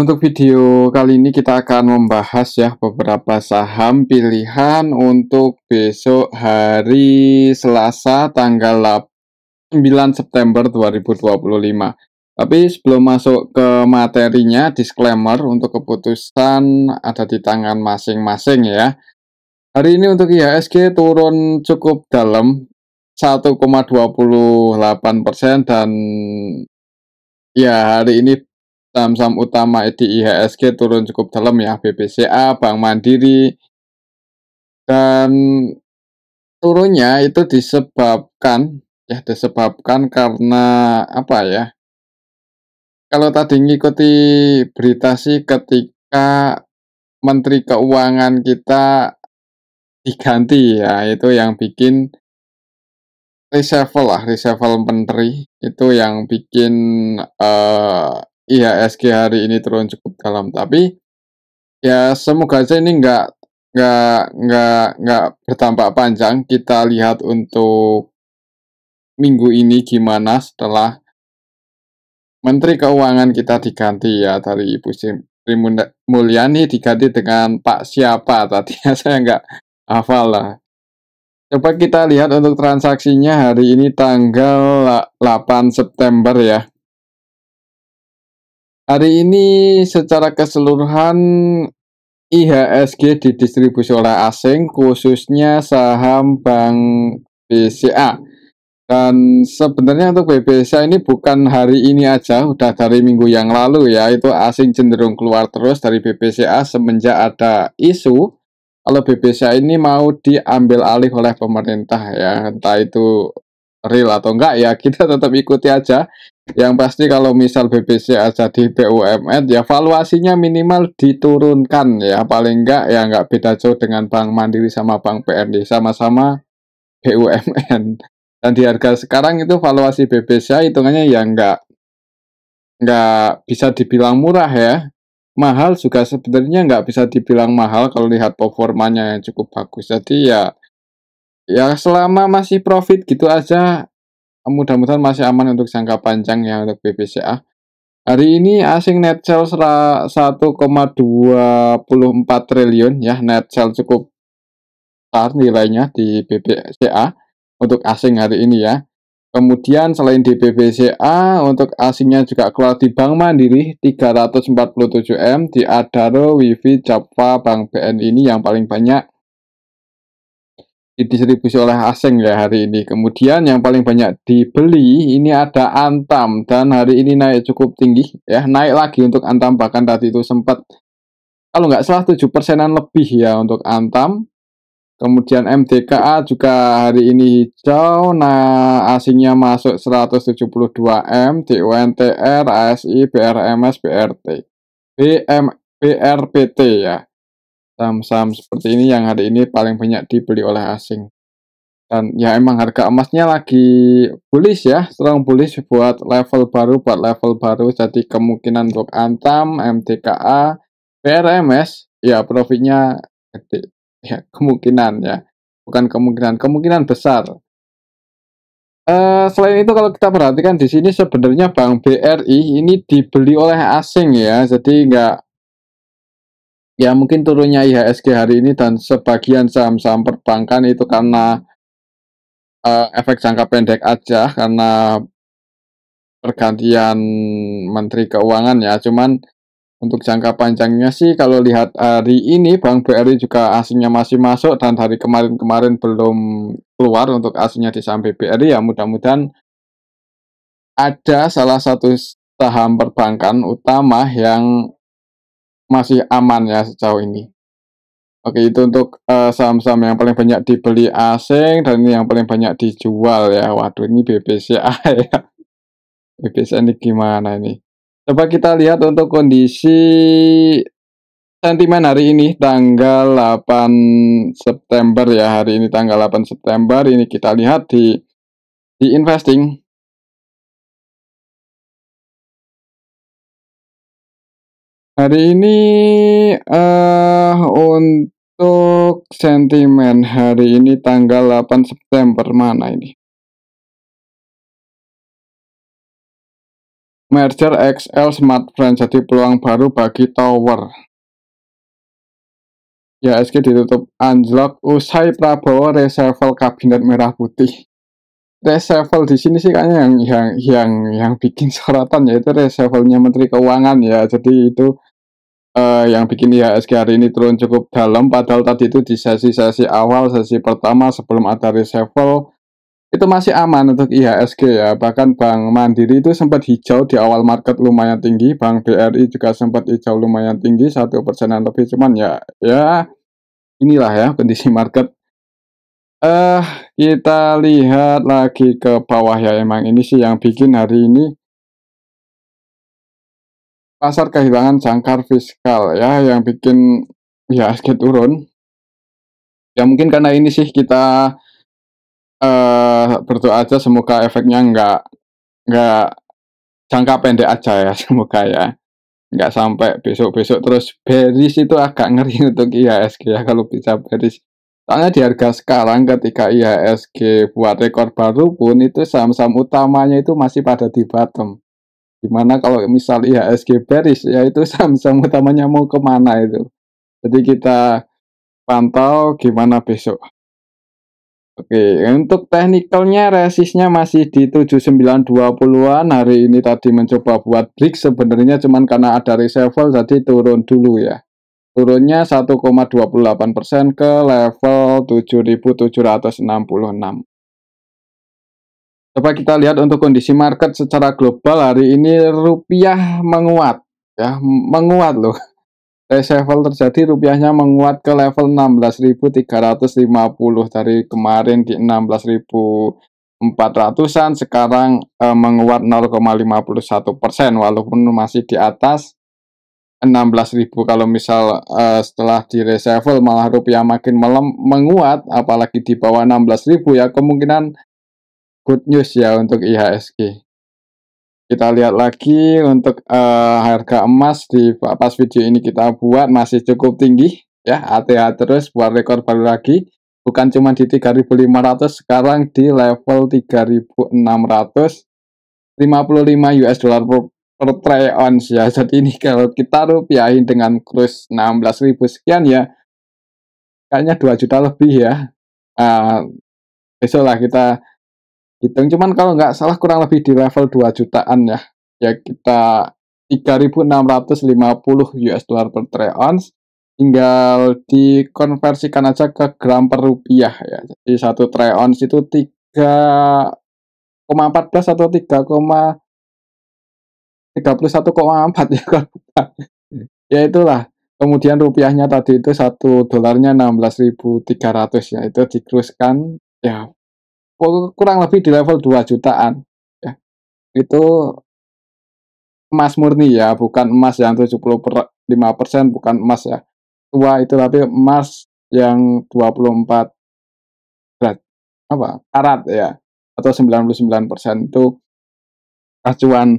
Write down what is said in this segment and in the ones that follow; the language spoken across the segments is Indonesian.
Untuk video kali ini kita akan membahas ya beberapa saham pilihan untuk besok hari Selasa tanggal 9 September 2025. Tapi sebelum masuk ke materinya, disclaimer untuk keputusan ada di tangan masing-masing ya. Hari ini untuk IHSG turun cukup dalam 1,28% dan ya hari ini saham-saham utama di IHSG turun cukup dalam ya, BBCA, Bank Mandiri, dan turunnya itu disebabkan karena apa ya? Kalau tadi ngikuti berita sih ketika Menteri Keuangan kita diganti ya, itu yang bikin reshuffle menteri itu yang bikin IHSG hari ini turun cukup dalam. Tapi ya semoga aja ini nggak berdampak panjang. Kita lihat untuk minggu ini gimana setelah Menteri Keuangan kita diganti ya, dari Ibu Sri Mulyani diganti dengan Pak siapa tadi saya nggak hafal lah. Coba kita lihat untuk transaksinya hari ini tanggal 8 September ya. Hari ini secara keseluruhan IHSG didistribusi oleh asing, khususnya saham Bank BCA. Dan sebenarnya untuk BBCA ini bukan hari ini aja, udah dari minggu yang lalu ya, itu asing cenderung keluar terus dari BBCA semenjak ada isu kalau BBCA ini mau diambil alih oleh pemerintah ya, entah itu real atau enggak ya, kita tetap ikuti aja. Yang pasti kalau misal BBCA jadi BUMN ya valuasinya minimal diturunkan ya, paling enggak ya enggak beda jauh dengan Bank Mandiri sama Bank BRI, sama-sama BUMN. Dan di harga sekarang itu valuasi BBCA hitungannya ya nggak bisa dibilang murah ya. Mahal juga sebenarnya nggak bisa dibilang mahal kalau lihat performanya yang cukup bagus. Jadi ya selama masih profit gitu aja, mudah-mudahan masih aman untuk jangka panjang ya untuk BBCA. Hari ini asing net sell 1,24 triliun ya, net sell cukup besar nilainya di BBCA untuk asing hari ini ya. Kemudian selain di BBCA, untuk asingnya juga keluar di Bank Mandiri 347M, di Adaro, Wifi, Java, Bank BNI ini yang paling banyak didistribusi oleh asing ya hari ini. Kemudian yang paling banyak dibeli ini ada Antam, dan hari ini naik cukup tinggi ya, naik lagi untuk Antam, bahkan tadi itu sempat kalau nggak salah 7%-an lebih ya untuk Antam. Kemudian MDKA juga hari ini hijau, nah asingnya masuk 172M, DUNTR, ASI, BRMS, BRT, BRPT ya. Saham-saham seperti ini yang hari ini paling banyak dibeli oleh asing. Dan ya emang harga emasnya lagi bullish ya, strong bullish buat level baru, jadi kemungkinan untuk Antam, MDKA, BRMS ya profitnya gede. Ya, kemungkinan ya. Bukan kemungkinan besar. Selain itu kalau kita perhatikan di sini sebenarnya Bank BRI ini dibeli oleh asing ya. Jadi ya mungkin turunnya IHSG hari ini dan sebagian saham-saham perbankan itu karena efek jangka pendek aja karena pergantian Menteri Keuangan ya. Cuman untuk jangka panjangnya sih kalau lihat hari ini Bank BRI juga asingnya masih masuk, dan hari kemarin-kemarin belum keluar untuk asingnya di saham BRI ya, mudah-mudahan ada salah satu saham perbankan utama yang masih aman ya sejauh ini. Oke, itu untuk saham-saham yang paling banyak dibeli asing dan ini yang paling banyak dijual ya. Waduh, ini BBCA ya. BBCA ini gimana ini? Coba kita lihat untuk kondisi sentimen hari ini tanggal 8 September ya. Hari ini tanggal 8 September ini kita lihat di investing. Hari ini untuk sentimen hari ini tanggal 8 September mana ini? Merger XL Smartfren jadi peluang baru bagi tower. IHSG ditutup anjlok usai Prabowo reshuffle kabinet merah putih. Reshuffle di sini sih kayaknya yang bikin sorotan, yaitu reshuffle-nya Menteri Keuangan ya. Jadi itu yang bikin IHSG hari ini turun cukup dalam, padahal tadi itu di sesi awal, sesi pertama sebelum ada reshuffle itu masih aman untuk IHSG ya. Bahkan Bank Mandiri itu sempat hijau di awal market lumayan tinggi, Bank BRI juga sempat hijau lumayan tinggi 1% lebih, cuman ya inilah ya kondisi market. Kita lihat lagi ke bawah ya. Emang ini sih yang bikin hari ini pasar kehilangan jangkar fiskal ya, yang bikin IHSG turun. Ya mungkin karena ini sih kita berdoa aja semoga efeknya nggak jangka pendek aja ya, semoga ya. Nggak sampai besok-besok terus bearish, itu agak ngeri untuk IHSG ya kalau bisa bearish. Soalnya di harga sekarang ketika IHSG buat rekor baru pun itu saham-saham utamanya itu masih pada di bottom. Gimana kalau misal IHSG bearish, ya itu saham-saham utamanya mau kemana itu. Jadi kita pantau gimana besok. Oke, untuk teknikalnya resistnya masih di 7920-an. Hari ini tadi mencoba buat break, sebenarnya cuman karena ada reshuffle jadi turun dulu ya. Turunnya 1,28% ke level 7.766. Coba kita lihat untuk kondisi market secara global hari ini, rupiah menguat ya, menguat loh. Reshuffle terjadi, rupiahnya menguat ke level 16.350 dari kemarin di 16.400-an, sekarang menguat 0,51%, walaupun masih di atas 16.000. Kalau misal setelah di reshuffle malah rupiah makin menguat, apalagi di bawah 16.000 ya, kemungkinan good news ya untuk IHSG. Kita lihat lagi untuk harga emas di pas video ini kita buat masih cukup tinggi ya, hati-hati terus buat rekor baru lagi, bukan cuma di 3.500, sekarang di level 3.655 US dollar per troy ounce ya. Jadi ini kalau kita rupiahin dengan kurs 16.000 sekian ya, kayaknya 2 juta lebih ya. Besok lah kita hitung, cuman kalau nggak salah kurang lebih di level 2 jutaan ya. Ya kita 3.650 US dollar per troy ounce, tinggal dikonversikan aja ke gram per rupiah ya. Jadi 1 troy ounce itu 3,14 atau 3,31,4 ya kalau bukan. Ya itulah. Kemudian rupiahnya tadi itu 1 dolarnya 16.300 ya. Itu dikuruskan ya kurang lebih di level 2 jutaan ya. Itu emas murni ya, bukan emas yang 75%, bukan emas ya tua itu, tapi emas yang 24 karat ya, atau 99% itu acuan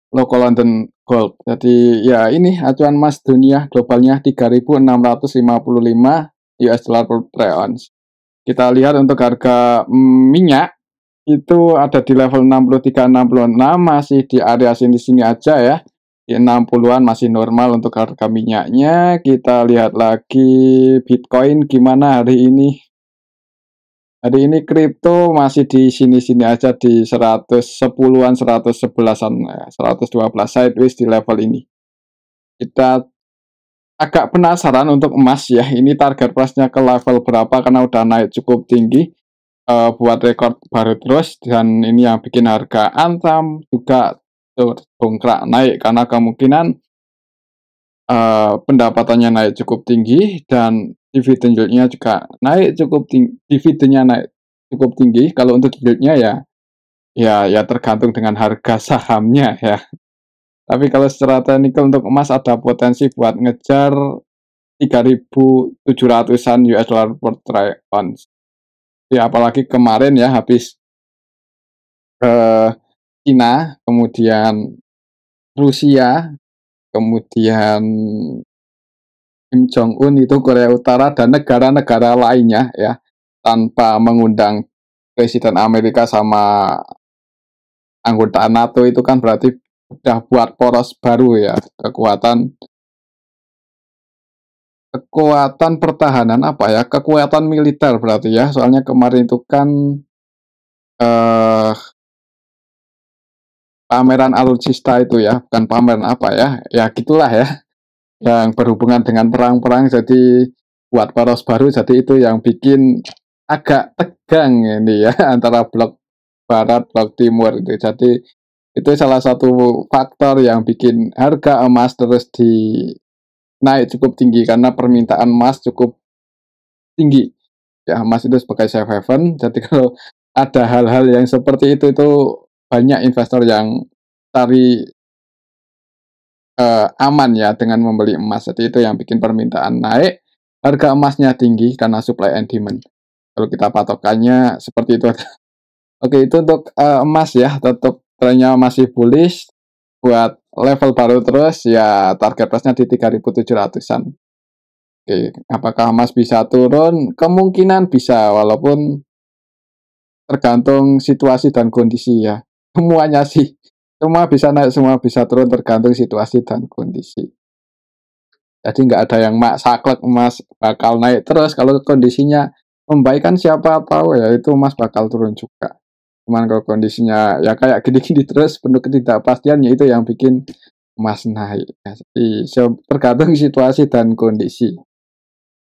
local London Gold. Jadi ya ini acuan emas dunia globalnya 3.655 US dollar per troy ounce. Kita lihat untuk harga minyak itu ada di level 63-66, masih di area sini-sini aja ya. Di 60-an masih normal untuk harga minyaknya. Kita lihat lagi Bitcoin gimana hari ini. Hari ini kripto masih di sini-sini aja di 110-an, 111-an, 112 sideways di level ini. Kita agak penasaran untuk emas ya. Ini target price-nya ke level berapa, karena udah naik cukup tinggi. Buat rekor baru terus, dan ini yang bikin harga antam juga dongkrak naik karena kemungkinan pendapatannya naik cukup tinggi dan dividend yield-nya juga naik cukup tinggi. Dividennya naik cukup tinggi. Kalau untuk yield-nya ya tergantung dengan harga sahamnya ya. Tapi kalau secara teknikal untuk emas ada potensi buat ngejar 3.700-an US dollar per troy ounce. Ya apalagi kemarin ya habis China, kemudian Rusia, kemudian Kim Jong Un itu Korea Utara dan negara-negara lainnya ya, tanpa mengundang Presiden Amerika sama anggota NATO, itu kan berarti udah buat poros baru ya, kekuatan kekuatan pertahanan apa ya, kekuatan militer berarti ya, soalnya kemarin itu kan eh pameran alutsista itu ya, bukan pameran apa ya, ya gitulah ya, yang berhubungan dengan perang-perang jadi buat poros baru, jadi itu yang bikin agak tegang ini ya antara blok barat, blok timur itu. Jadi itu salah satu faktor yang bikin harga emas terus naik cukup tinggi karena permintaan emas cukup tinggi. Ya, emas itu sebagai safe haven. Jadi kalau ada hal-hal yang seperti itu banyak investor yang cari aman ya dengan membeli emas. Jadi itu yang bikin permintaan naik, harga emasnya tinggi karena supply and demand. Kalau kita patokannya seperti itu. Oke, itu untuk emas ya, tetap trennya masih bullish buat level baru terus ya, target price-nya di 3.700-an. Oke, apakah emas bisa turun? Kemungkinan bisa, walaupun tergantung situasi dan kondisi ya. Semuanya sih, semua bisa naik, semua bisa turun tergantung situasi dan kondisi. Jadi nggak ada yang saklek emas bakal naik terus. Kalau kondisinya membaik kan siapa tahu ya itu emas bakal turun juga. Cuman kalau kondisinya ya kayak gini-gini terus penuh ketidakpastian ya itu yang bikin emas naik. Ya, jadi tergantung situasi dan kondisi.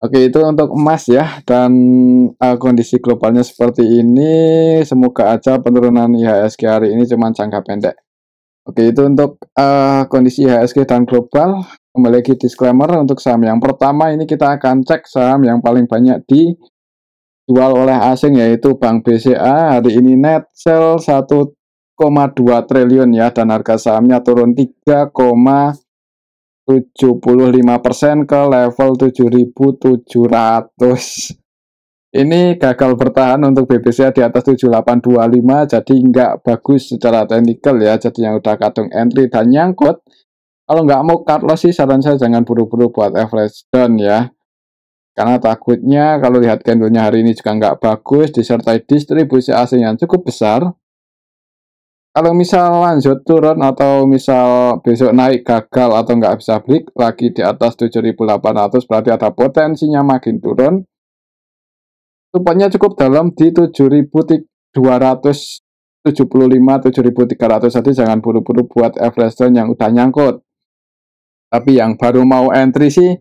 Oke, itu untuk emas ya, dan kondisi globalnya seperti ini, semoga aja penurunan IHSG hari ini cuma jangka pendek. Oke, itu untuk kondisi IHSG dan global. Kembali lagi disclaimer untuk saham yang pertama ini kita akan cek saham yang paling banyak dijual oleh asing yaitu Bank BCA. Hari ini net sell 1,2 triliun ya, dan harga sahamnya turun 3,75% ke level 7.700. Ini gagal bertahan untuk BBCA di atas 7825, jadi nggak bagus secara teknikal ya, jadi yang udah kadung entry dan nyangkut. Kalau nggak mau cut loss sih saran saya jangan buru-buru buat average down ya. Karena takutnya kalau lihat candlenya hari ini juga nggak bagus, disertai distribusi asing yang cukup besar. Kalau misal lanjut turun atau misal besok naik gagal atau nggak bisa break lagi di atas 7.800 berarti ada potensinya makin turun. Supportnya cukup dalam di 7.275, 7.300, jadi jangan buru-buru buat average down yang udah nyangkut. Tapi yang baru mau entry sih,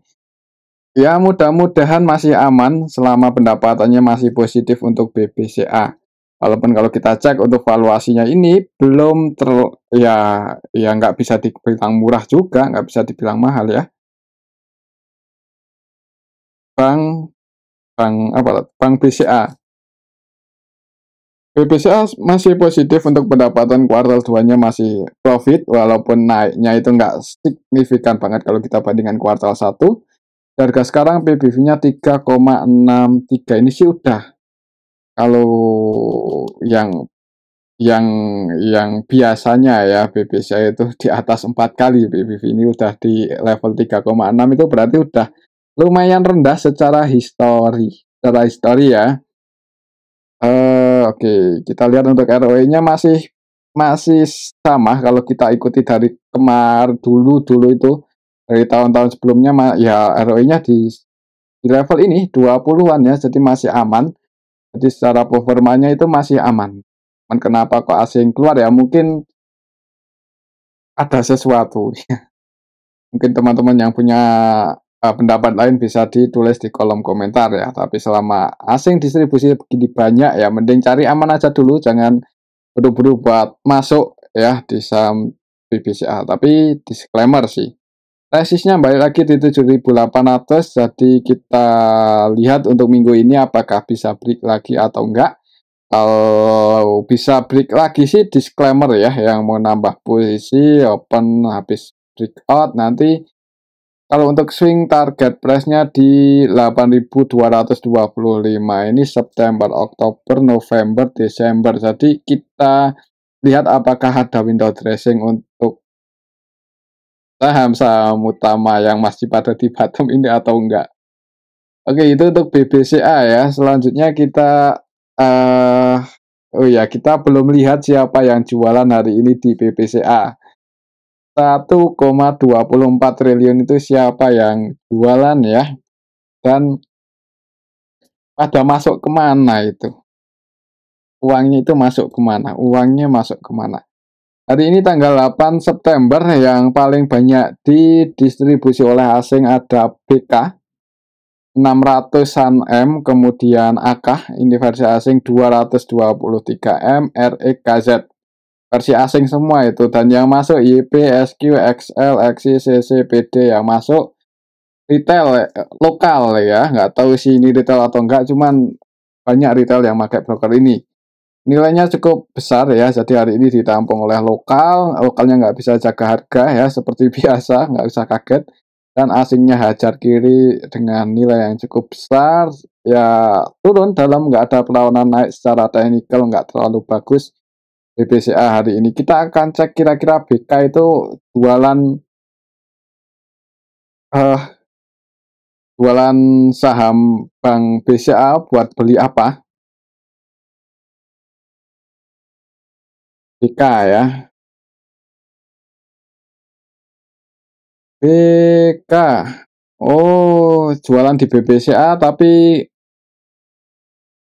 ya mudah-mudahan masih aman selama pendapatannya masih positif untuk BBCA. Walaupun kalau kita cek untuk valuasinya ini belum ya nggak bisa dibilang murah juga, nggak bisa dibilang mahal ya. Bank BCA. BBCA masih positif untuk pendapatan kuartal 2-nya masih profit, walaupun naiknya itu nggak signifikan banget kalau kita bandingkan kuartal 1. Harga sekarang PBV-nya 3,63. Ini sih udah, kalau yang yang biasanya ya BBCA itu di atas 4 kali PBV, ini udah di level 3,6, itu berarti udah lumayan rendah secara histori. Secara histori ya. Oke, kita lihat untuk ROE-nya masih sama kalau kita ikuti dari dulu itu dari tahun-tahun sebelumnya ya ROE-nya di level ini 20-an ya, jadi masih aman. Jadi secara performanya itu masih aman. Kenapa kok asing keluar ya? Mungkin ada sesuatu. Mungkin teman-teman yang punya pendapat lain bisa ditulis di kolom komentar ya. Tapi selama asing distribusi begini banyak ya, mending cari aman aja dulu, jangan buru-buru buat masuk ya di saham BBCA. Tapi disclaimer sih, resistnya balik lagi di 7.800, jadi kita lihat untuk minggu ini apakah bisa break lagi atau enggak. Kalau bisa break lagi sih disclaimer ya, yang mau nambah posisi open habis breakout nanti. Kalau untuk swing target price-nya di 8.225, ini September, Oktober, November, Desember. Jadi kita lihat apakah ada window dressing untuk saham-saham utama yang masih pada di bottom ini atau enggak. Oke, itu untuk BBCA ya. Selanjutnya kita kita belum lihat siapa yang jualan hari ini di BBCA. 1,24 triliun itu siapa yang jualan ya, dan pada masuk kemana itu? Uangnya itu masuk kemana? Uangnya masuk kemana? Hari ini tanggal 8 September yang paling banyak didistribusi oleh asing ada BK 600-an M, kemudian AK ini versi asing 223 M, REKZ versi asing semua itu, dan yang masuk YP, SQ, XL, XI, CC, PD yang masuk retail lokal ya, nggak tahu sih ini retail atau enggak, cuman banyak retail yang pakai broker ini. Nilainya cukup besar ya, jadi hari ini ditampung oleh lokalnya nggak bisa jaga harga ya, seperti biasa, nggak usah kaget. Dan asingnya hajar kiri dengan nilai yang cukup besar, ya turun dalam nggak ada perlawanan, naik secara teknikal nggak terlalu bagus. BBCA hari ini kita akan cek kira-kira BK itu eh, jualan saham Bank BCA buat beli apa? BK ya. BK. Oh, jualan di BBCA tapi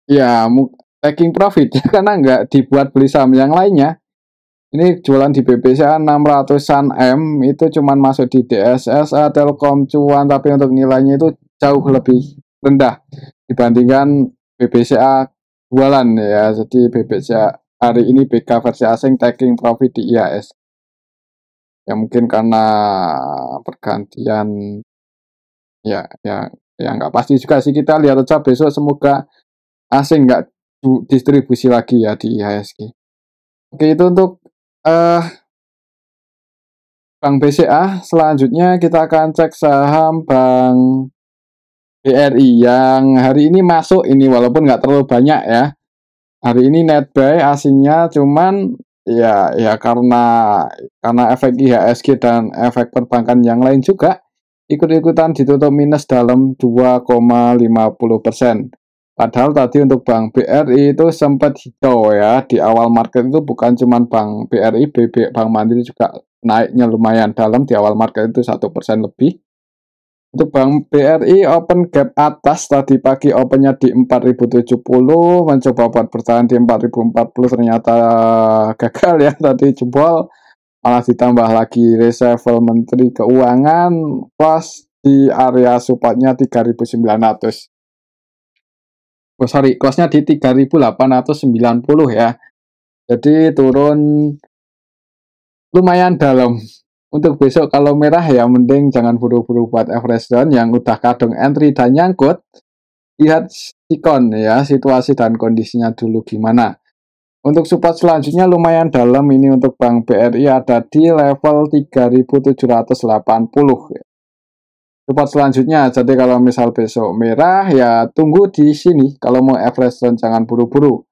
ya taking profit karena nggak dibuat beli saham yang lainnya. Ini jualan di BBCA 600-an M, itu cuman masuk di DSSA, Telkom, Cuan, tapi untuk nilainya itu jauh lebih rendah dibandingkan BBCA jualan ya. Jadi BBCA hari ini BK versi asing taking profit di IAS. Ya mungkin karena pergantian ya nggak pasti juga sih, kita lihat aja besok, semoga asing nggak distribusi lagi ya di IHSG. Oke, itu untuk eh Bank BCA. Selanjutnya kita akan cek saham Bank BRI yang hari ini masuk ini, walaupun nggak terlalu banyak ya. Hari ini net buy asingnya cuman ya karena efek IHSG dan efek perbankan yang lain juga ikut-ikutan ditutup minus dalam 2,50%. Padahal tadi untuk Bank BRI itu sempat hijau ya, di awal market itu bukan cuma Bank BRI, Bank Mandiri juga naiknya lumayan dalam di awal market itu 1% lebih. Untuk Bank BRI open gap atas tadi pagi, opennya di 4070, mencoba buat bertahan di 4040, ternyata gagal ya, tadi jebol, malah ditambah lagi reshuffle Menteri Keuangan, plus di area supportnya 3900. Oh sorry, close-nya di 3890 ya. Jadi turun lumayan dalam. Untuk besok kalau merah ya mending jangan buru-buru buat average down, yang udah kadung entry dan nyangkut, lihat sikon ya, situasi dan kondisinya dulu gimana. Untuk support selanjutnya lumayan dalam ini, untuk Bank BRI ada di level 3780 ya. Support selanjutnya, jadi kalau misal besok merah ya tunggu di sini, kalau mau average down jangan buru-buru.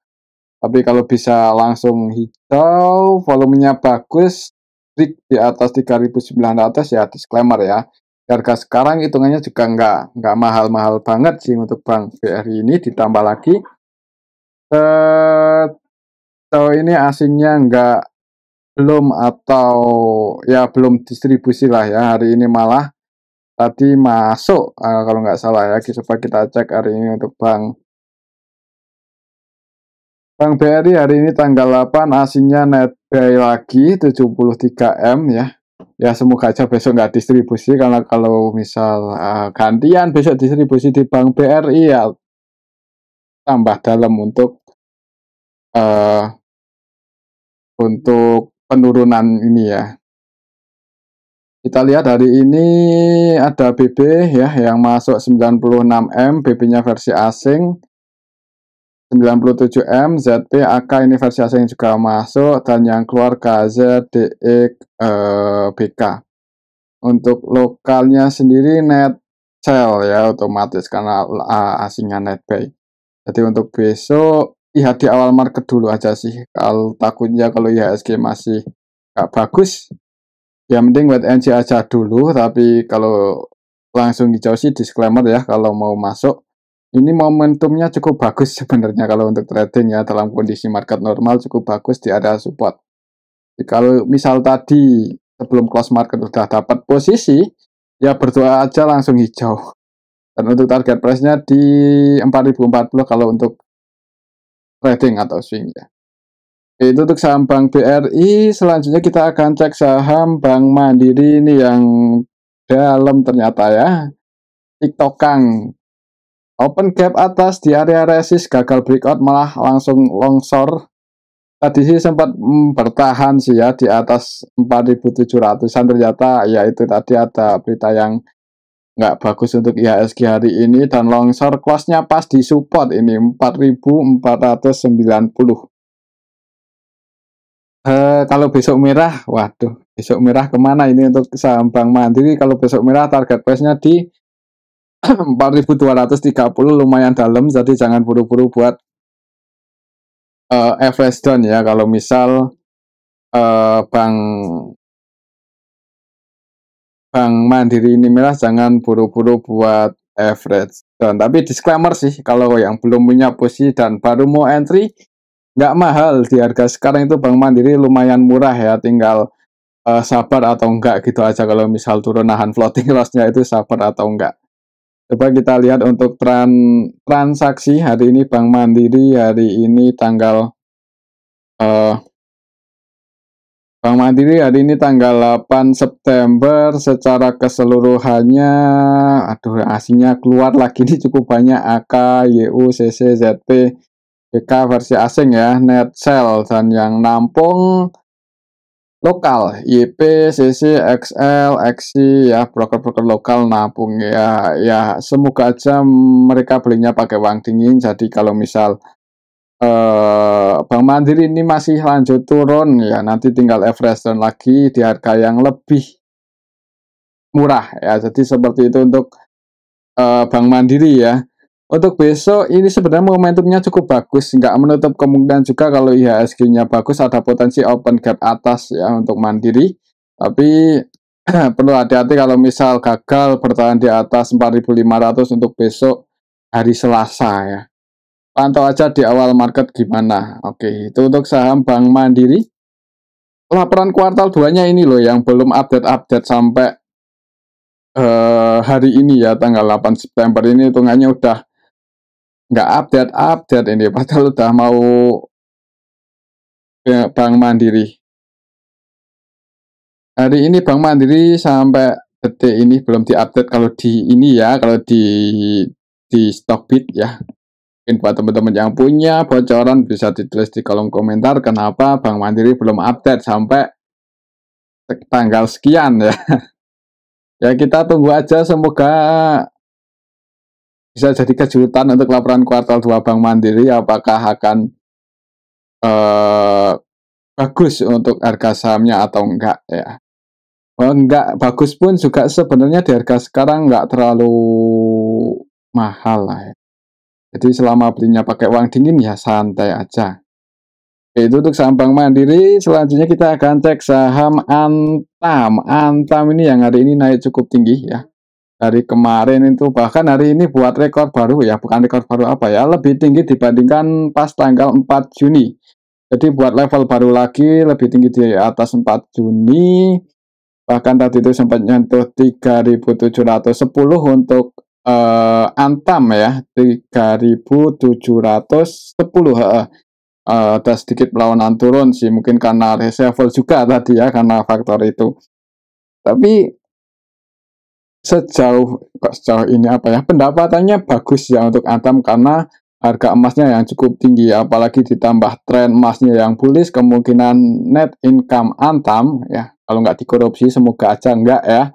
Tapi kalau bisa langsung hijau, volumenya bagus, break di atas 3900 ya disclaimer ya. Harga sekarang hitungannya juga nggak mahal-mahal banget sih untuk Bank BRI ini, ditambah lagi so ini asingnya belum distribusi lah ya hari ini, malah tadi masuk kalau nggak salah ya. Coba kita cek hari ini untuk Bank BRI hari ini tanggal 8, asingnya net buy lagi 73 M ya. Ya semoga aja besok nggak distribusi, karena kalau misal gantian besok distribusi di Bank BRI ya tambah dalam uh, untuk penurunan ini ya. Kita lihat hari ini ada BB ya yang masuk 96 M, BB-nya versi asing 97 M, ZP, AK ini versi asing juga masuk, dan yang keluar KZ, DE, BK. Untuk lokalnya sendiri net sell ya otomatis karena asingnya net buy. Jadi untuk besok lihat di awal market dulu aja sih. Kalau takutnya kalau IHSG masih gak bagus, ya mending wait and see aja dulu. Tapi kalau langsung hijau sih disclaimer ya, kalau mau masuk ini momentumnya cukup bagus sebenarnya kalau untuk trading ya, dalam kondisi market normal cukup bagus di area support. Jadi kalau misal tadi sebelum close market udah dapat posisi, ya berdoa aja langsung hijau. Dan untuk target price-nya di 4040 kalau untuk trading atau swing ya. Itu untuk saham Bank BRI. Selanjutnya kita akan cek saham Bank Mandiri ini yang dalam ternyata ya. TikTokang open gap atas di area resist, gagal breakout malah langsung longsor. Tadi sih sempat bertahan sih ya di atas 4.700-an, ternyata ya itu tadi ada berita yang nggak bagus untuk IHSG hari ini dan longsor. Close-nya pas di support ini 4.490. Kalau besok merah, waduh, besok merah kemana ini untuk saham Bank Mandiri? Kalau besok merah target price-nya di 4.230, lumayan dalam, jadi jangan buru-buru buat average down ya. Kalau misal Bank Mandiri ini merah, jangan buru-buru buat average down. Tapi disclaimer sih, kalau yang belum punya posisi dan baru mau entry, nggak mahal di harga sekarang itu. Bank Mandiri lumayan murah ya, tinggal sabar atau enggak gitu aja. Kalau misal turun nahan floating loss-nya itu sabar atau enggak. Coba kita lihat untuk transaksi hari ini Bank Mandiri hari ini tanggal Bank Mandiri hari ini tanggal 8 September secara keseluruhannya, aduh aslinya keluar lagi ini cukup banyak. AK, YU, CC, ZP, BK versi asing ya, net sell, dan yang nampung lokal, YP, CC, XL, XC ya, broker-broker lokal nampung ya. Ya semoga aja mereka belinya pakai uang dingin. Jadi kalau misal Bank Mandiri ini masih lanjut turun ya, nanti tinggal average down lagi di harga yang lebih murah ya. Jadi seperti itu untuk Bank Mandiri ya. Untuk besok ini sebenarnya momentumnya cukup bagus, nggak menutup kemungkinan juga kalau IHSG-nya bagus ada potensi open gap atas ya untuk Mandiri. Tapi perlu hati-hati kalau misal gagal bertahan di atas 4.500 untuk besok hari Selasa ya. Pantau aja di awal market gimana. Oke, itu untuk saham Bank Mandiri. Laporan kuartal 2-nya ini loh yang belum update sampai hari ini ya, tanggal 8 September ini hitungannya udah nggak update ini, padahal udah mau ya, Bank Mandiri. Hari ini Bank Mandiri sampai detik ini belum diupdate kalau di ini ya, kalau di Stockbit ya. Mungkin buat teman-teman yang punya bocoran bisa ditulis di kolom komentar kenapa Bank Mandiri belum update sampai tanggal sekian ya. Ya kita tunggu aja, semoga bisa jadi kejutan untuk laporan kuartal 2 Bank Mandiri, apakah akan bagus untuk harga sahamnya atau enggak ya. Enggak bagus pun juga sebenarnya di harga sekarang enggak terlalu mahal lah ya. Jadi selama belinya pakai uang dingin ya santai aja. Itu untuk saham Bank Mandiri. Selanjutnya kita akan cek saham Antam. Antam ini yang hari ini naik cukup tinggi ya. Dari kemarin itu bahkan hari ini buat rekor baru ya, bukan rekor baru apa ya, lebih tinggi dibandingkan pas tanggal 4 Juni. Jadi buat level baru lagi, lebih tinggi di atas 4 Juni. Bahkan tadi itu sempat nyentuh 3.710 untuk Antam ya, 3.710. Ada sedikit perlawanan turun sih, mungkin karena reshuffle juga tadi ya, karena faktor itu. Tapi sejauh ini apa ya, pendapatannya bagus ya untuk Antam karena harga emasnya yang cukup tinggi, apalagi ditambah tren emasnya yang bullish, kemungkinan net income Antam ya, kalau nggak dikorupsi semoga aja enggak ya,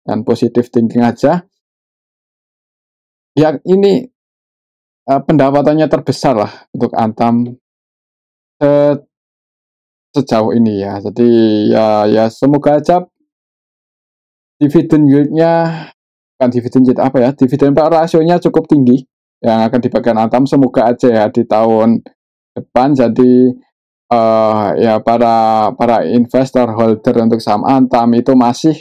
dan positive thinking aja ya, ini pendapatannya terbesar lah untuk Antam sejauh ini ya. Jadi ya semoga aja dividen yield-nya, bukan dividen yield apa ya, dividen PE rasionya cukup tinggi yang akan dibagikan Antam, semoga aja ya di tahun depan. Jadi ya para investor holder untuk saham Antam itu masih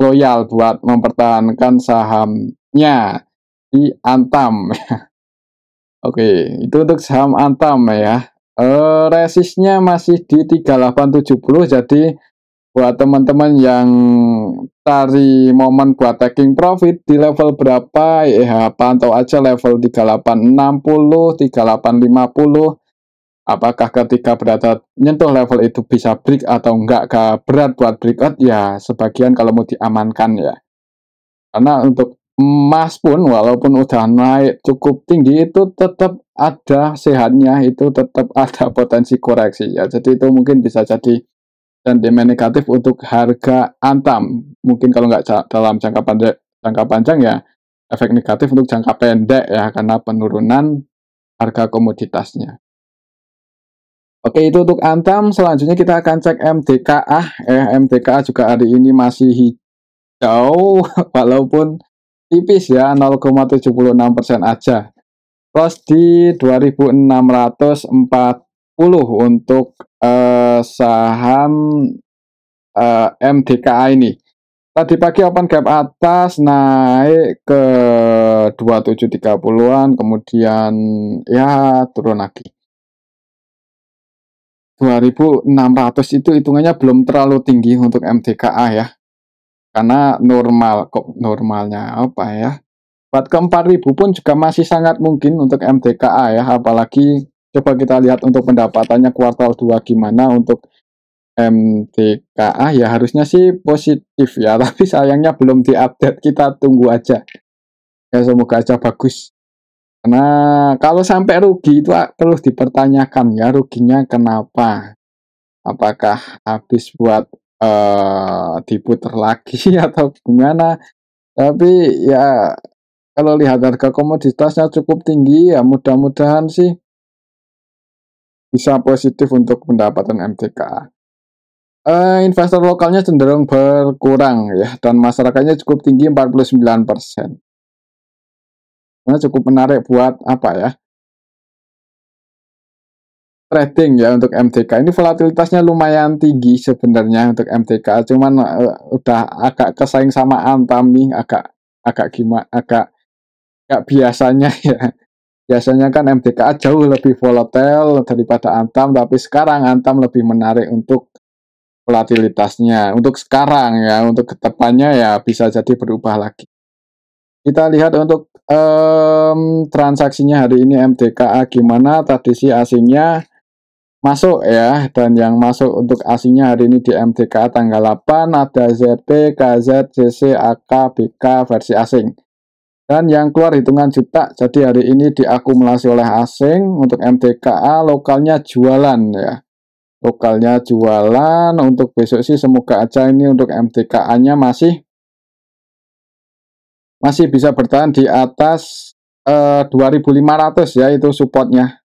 loyal buat mempertahankan sahamnya di Antam. Oke, itu untuk saham Antam ya. Resistnya masih di 3870, jadi Buat teman-teman yang cari momen buat taking profit di level berapa, ya pantau aja level 3860, 3850. Apakah ketika berada nyentuh level itu bisa break atau enggak, berat buat breakout ya sebagian kalau mau diamankan ya. Karena untuk emas pun walaupun udah naik cukup tinggi itu tetap ada sehatnya, itu tetap ada potensi koreksi ya. Jadi itu mungkin bisa jadi sentimen negatif untuk harga Antam. Mungkin kalau nggak dalam jangka panjang ya efek negatif untuk jangka pendek ya karena penurunan harga komoditasnya. Oke, itu untuk Antam. Selanjutnya kita akan cek MDKA. MDKA juga hari ini masih hijau walaupun tipis ya, 0,76% aja. Close di 2640 untuk saham MDKA ini. Tadi pagi open gap atas naik ke 2730-an, kemudian ya turun lagi. 2600 itu hitungannya belum terlalu tinggi untuk MDKA ya. Karena normalnya apa ya? Buat ke 4000 pun juga masih sangat mungkin untuk MDKA ya, apalagi coba kita lihat untuk pendapatannya kuartal 2 gimana untuk MDKA ya, harusnya sih positif ya, tapi sayangnya belum diupdate, kita tunggu aja. Ya semoga aja bagus. Karena kalau sampai rugi itu perlu dipertanyakan ya, ruginya kenapa? Apakah habis buat diputer lagi atau gimana? Tapi ya kalau lihat harga komoditasnya cukup tinggi ya mudah-mudahan sih bisa positif untuk pendapatan MDKA. Investor lokalnya cenderung berkurang ya dan masyarakatnya cukup tinggi 49%. Nah, cukup menarik buat apa ya? Trading ya untuk MDK. Ini volatilitasnya lumayan tinggi sebenarnya untuk MDK, cuman udah agak kesaing sama Antam nih, agak gimana, agak biasanya ya. Biasanya kan MDKA jauh lebih volatile daripada Antam, tapi sekarang Antam lebih menarik untuk volatilitasnya. Untuk sekarang ya, untuk kedepannya ya bisa jadi berubah lagi. Kita lihat untuk transaksinya hari ini MDKA gimana. Tadi sih asingnya masuk ya, dan yang masuk untuk asingnya hari ini di MDKA tanggal 8 ada ZP, KZ, CC, AK, BK versi asing. Dan yang keluar hitungan juta, jadi hari ini diakumulasi oleh asing. Untuk MDKA lokalnya jualan ya, lokalnya jualan. Untuk besok sih semoga aja ini untuk MDKA-nya masih bisa bertahan di atas 2500 ya, itu supportnya.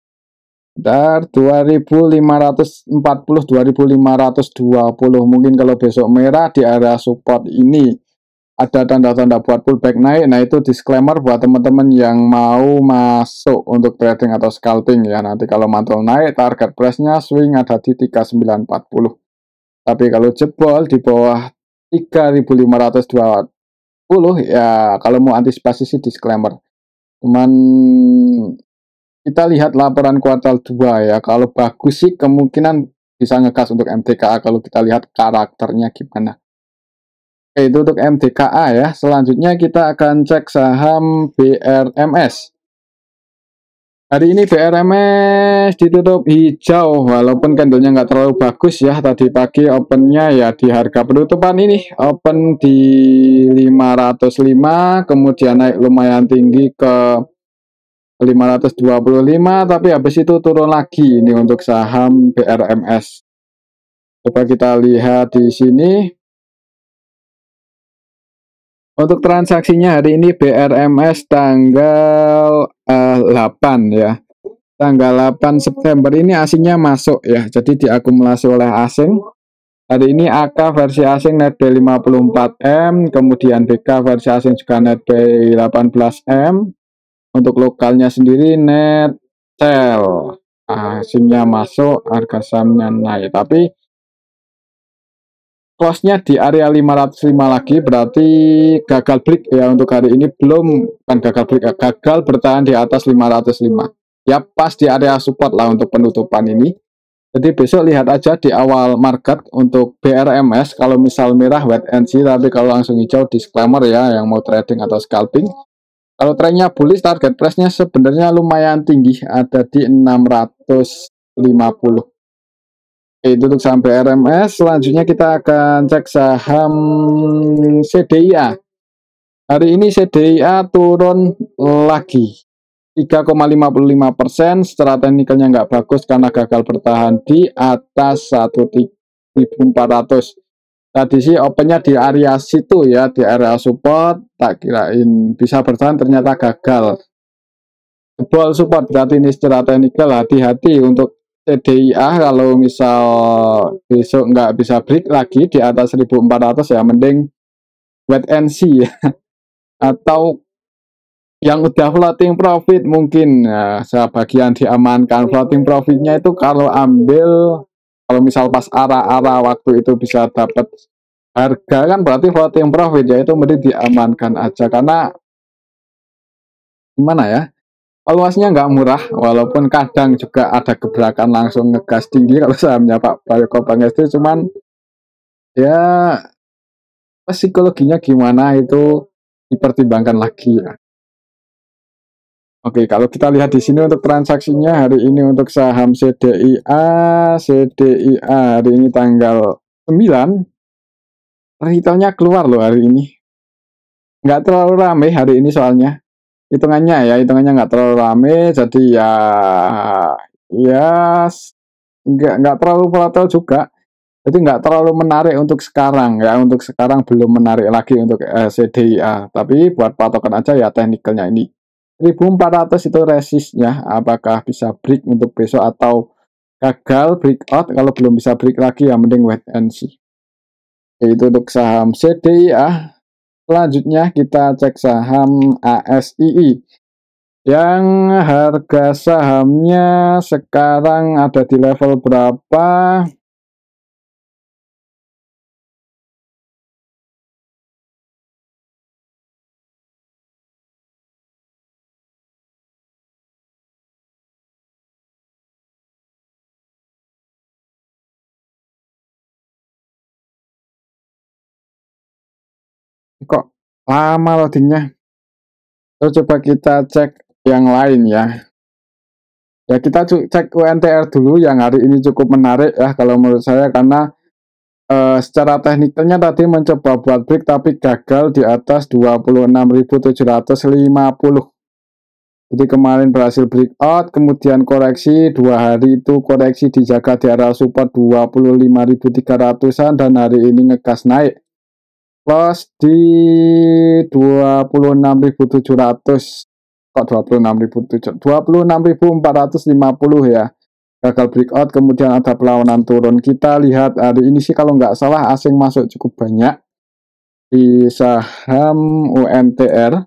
Dar 2540, 2520, mungkin kalau besok merah di area support ini ada tanda-tanda buat pullback naik. Nah itu disclaimer buat teman-teman yang mau masuk untuk trading atau scalping ya. Nanti kalau mantul naik target price-nya swing ada di 3940. Tapi kalau jebol di bawah 3520 ya, kalau mau antisipasi sih disclaimer. Cuman kita lihat laporan kuartal 2 ya, kalau bagus sih kemungkinan bisa ngegas untuk MDKA kalau kita lihat karakternya gimana. Oke, itu untuk MDKA ya. Selanjutnya kita akan cek saham BRMS. Hari ini BRMS ditutup hijau walaupun candlenya nggak terlalu bagus ya. Tadi pagi opennya ya di harga penutupan ini open di 505, kemudian naik lumayan tinggi ke 525, tapi habis itu turun lagi ini untuk saham BRMS. Coba kita lihat di sini. Untuk transaksinya hari ini BRMS tanggal 8 ya. Tanggal 8 September ini asingnya masuk ya. Jadi diakumulasi oleh asing. Hari ini AK versi asing netbuy 54M, kemudian BK versi asing juga netbuy 18M. Untuk lokalnya sendiri net sell, asingnya masuk, harga sahamnya naik, tapi close-nya di area 505 lagi, berarti gagal break ya untuk hari ini. Bukan gagal break, gagal bertahan di atas 505 ya, pas di area support lah untuk penutupan ini. Jadi besok lihat aja di awal market untuk BRMS, kalau misal merah wait and see, tapi kalau langsung hijau disclaimer ya yang mau trading atau scalping. Kalau trennya bullish, target price-nya sebenarnya lumayan tinggi, ada di 650. Oke, itu untuk saham BRMS. Selanjutnya kita akan cek saham CDIA. Hari ini CDIA turun lagi 3,55%. Secara teknikalnya nggak bagus karena gagal bertahan di atas 1.400. Tadi sih opennya di area situ ya, di area support. Tak kirain bisa bertahan, ternyata gagal. Jebol support, berarti ini secara teknikal hati-hati untuk CDIA. Kalau misal besok nggak bisa break lagi di atas 1.400 ya mending wait and see ya. Atau yang udah floating profit mungkin ya, sebagian diamankan. Floating profitnya itu kalau ambil, kalau misal pas arah-arah waktu itu bisa dapat harga kan berarti floating profit ya, itu mending diamankan aja karena gimana ya, valuasinya nggak murah, walaupun kadang juga ada gebrakan langsung ngegas tinggi kalau sahamnya Pak Bayu Kopang itu, cuman ya psikologinya gimana itu dipertimbangkan lagi ya. Oke, kalau kita lihat di sini untuk transaksinya hari ini untuk saham CDIA hari ini tanggal 9, retailnya keluar loh hari ini. Nggak terlalu rame hari ini soalnya. Hitungannya nggak terlalu rame, jadi ya nggak terlalu volatile juga. Jadi nggak terlalu menarik untuk sekarang ya. Untuk sekarang belum menarik lagi untuk CDIA. Tapi buat patokan aja ya teknikalnya ini. 1.400 itu resistnya. Apakah bisa break untuk besok atau gagal breakout? Kalau belum bisa break lagi ya mending wait and see. Itu untuk saham CDIA. Selanjutnya kita cek saham ASII. Yang harga sahamnya sekarang ada di level berapa? Kok lama loadingnya? Terus coba kita cek yang lain ya. Ya kita cek UNTR dulu yang hari ini cukup menarik ya kalau menurut saya, karena secara teknikalnya tadi mencoba buat break tapi gagal di atas 26.750. Jadi kemarin berhasil breakout, kemudian koreksi 2 hari itu koreksi dijaga di area support 25.300-an dan hari ini ngegas naik. Plus di 26.700, kok 26.700, 26.450 ya. Gagal breakout, kemudian ada perlawanan turun. Kita lihat hari ini sih kalau nggak salah asing masuk cukup banyak di saham UNTR,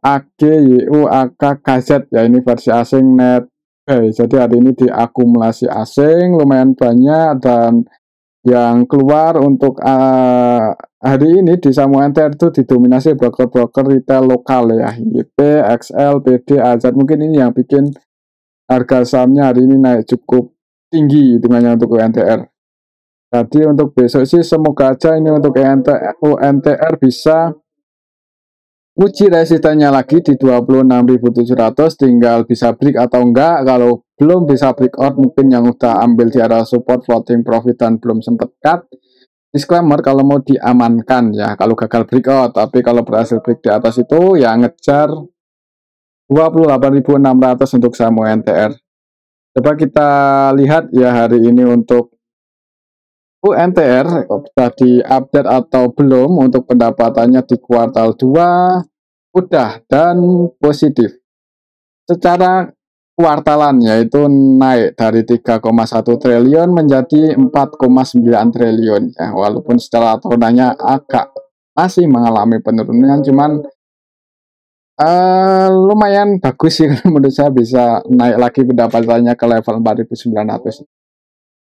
AGYU, AK, KZ ya, ini versi asing net. Jadi hari ini diakumulasi asing lumayan banyak, dan yang keluar untuk hari ini di saham UNTR itu didominasi broker-broker retail lokal ya, IP, XL, PD, AZ. Mungkin ini yang bikin harga sahamnya hari ini naik cukup tinggi hitungannya untuk UNTR. Jadi untuk besok sih semoga aja ini untuk UNTR bisa uji resistennya lagi di 26.700, tinggal bisa break atau enggak. Kalau belum bisa breakout, mungkin yang udah ambil di area support floating profit dan belum sempet cut, disclaimer kalau mau diamankan ya kalau gagal breakout. Tapi kalau berhasil break di atas itu ya ngejar 28.600 untuk saham UNTR. Coba kita lihat ya hari ini untuk UNTR sudah diupdate atau belum untuk pendapatannya di kuartal 2 udah dan positif. Secara kuartalan yaitu naik dari 3,1 triliun menjadi 4,9 triliun ya, walaupun secara tahunannya agak masih mengalami penurunan, cuman lumayan bagus sih menurut saya, bisa naik lagi pendapatannya ke level 4.900.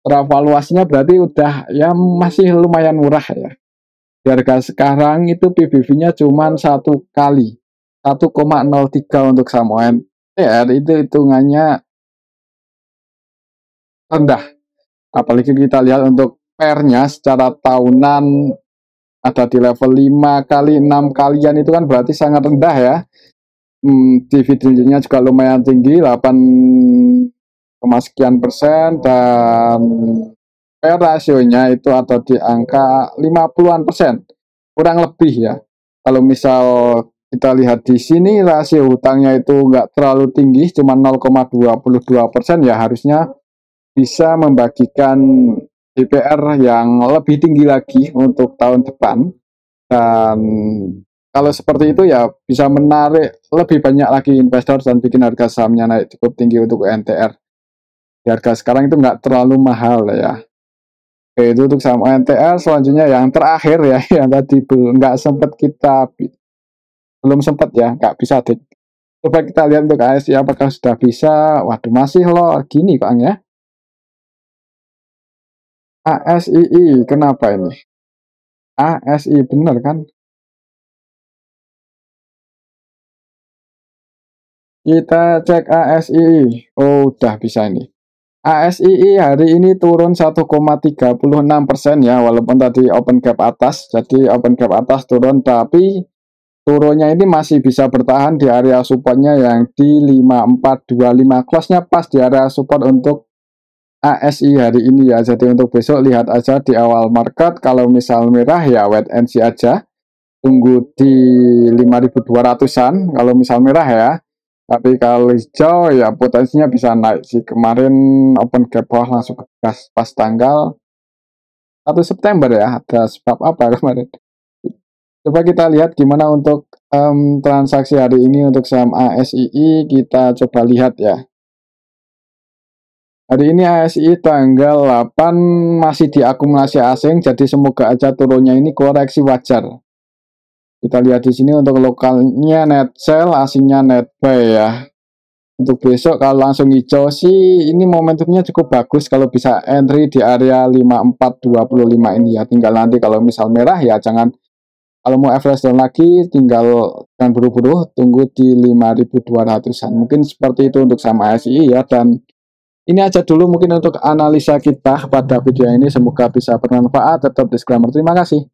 Valuasinya berarti udah ya masih lumayan murah ya. Di harga sekarang itu PBV-nya cuma 1 kali, 1,03 untuk saham ONTR, itu hitungannya rendah. Apalagi kita lihat untuk pair-nya secara tahunan ada di level 5 kali 6 kalian, itu kan berarti sangat rendah ya. Dividennya juga lumayan tinggi, 8, sekian persen, dan pair rasionya itu ada di angka 50-an persen, kurang lebih ya. Kalau misal kita lihat di sini rasio hutangnya itu nggak terlalu tinggi, cuma 0,22%, ya harusnya bisa membagikan DPR yang lebih tinggi lagi untuk tahun depan. Dan kalau seperti itu ya bisa menarik lebih banyak lagi investor dan bikin harga sahamnya naik cukup tinggi untuk UNTR. Di harga sekarang itu nggak terlalu mahal ya. Oke, itu untuk saham UNTR. Selanjutnya yang terakhir ya, yang tadi nggak sempat kita, belum sempat ya, nggak bisa deh. Coba kita lihat untuk ASI apakah sudah bisa. Waduh, masih loh gini kok ya. ASII, kenapa ini? ASI bener kan? Kita cek ASII. Oh, udah bisa ini. ASII hari ini turun 1,36% ya, walaupun tadi open gap atas. Jadi open gap atas turun, tapi turunnya ini masih bisa bertahan di area supportnya yang di 5425. Close-nya pas di area support untuk ASI hari ini ya. Jadi untuk besok lihat aja di awal market. Kalau misal merah ya wait and see aja. Tunggu di 5200-an kalau misal merah ya. Tapi kalau hijau ya potensinya bisa naik sih. Kemarin open gap bawah langsung ke gas pas tanggal 1 September ya. Ada sebab apa kemarin? Coba kita lihat gimana untuk transaksi hari ini untuk saham ASII. Kita coba lihat ya. Hari ini ASI tanggal 8 masih diakumulasi asing, jadi semoga aja turunnya ini koreksi wajar. Kita lihat di sini untuk lokalnya net sell, asingnya net buy ya. Untuk besok kalau langsung hijau sih ini momentumnya cukup bagus kalau bisa entry di area 5425 ini ya. Tinggal nanti kalau misal merah ya jangan, kalau mau average down lagi tinggal jangan buru-buru, tunggu di 5200-an. Mungkin seperti itu untuk saham ASI ya. Dan ini aja dulu mungkin untuk analisa kita pada video ini, semoga bisa bermanfaat. Tetap disclaimer, terima kasih.